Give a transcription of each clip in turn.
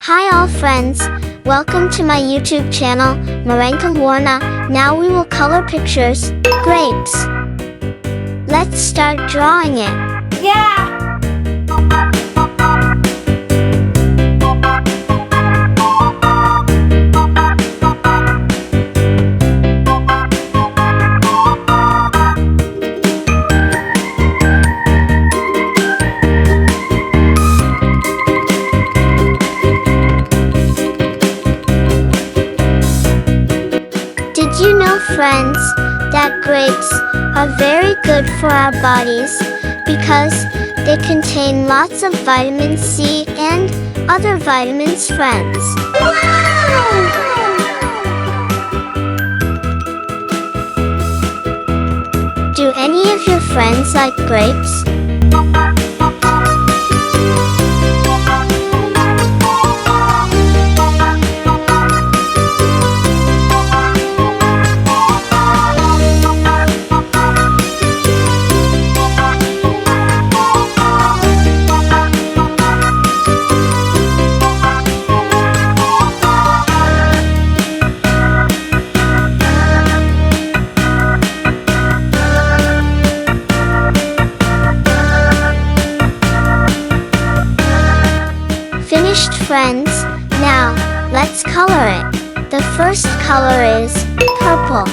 Hi all friends, welcome to my YouTube channel, Marenka Warna. Now we will color pictures, grapes. Let's start drawing it. Yeah! Did you know, friends, that grapes are very good for our bodies because they contain lots of vitamin C and other vitamins, friends? Wow! Do any of your friends like grapes? Finished, friends. Now, let's color it. The first color is purple.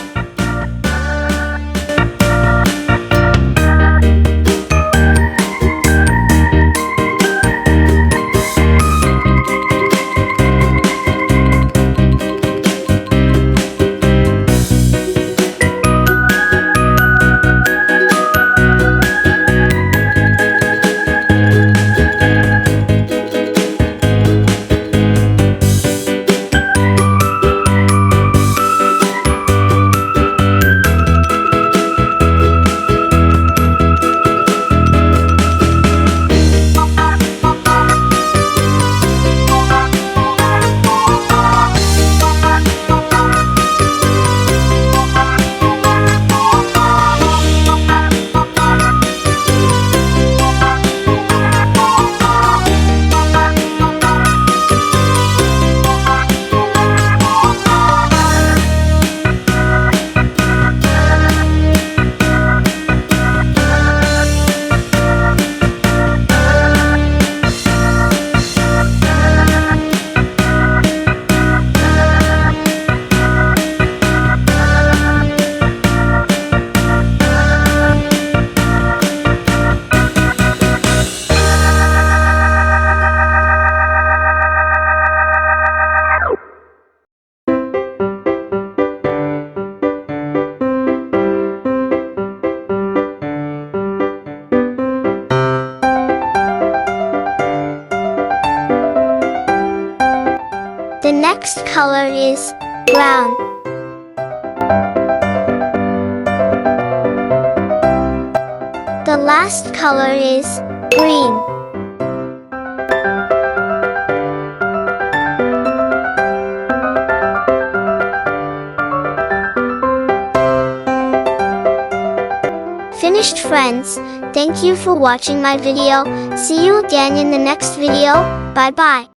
The next color is brown. The last color is green. Finished, friends. Thank you for watching my video. See you again in the next video. Bye bye.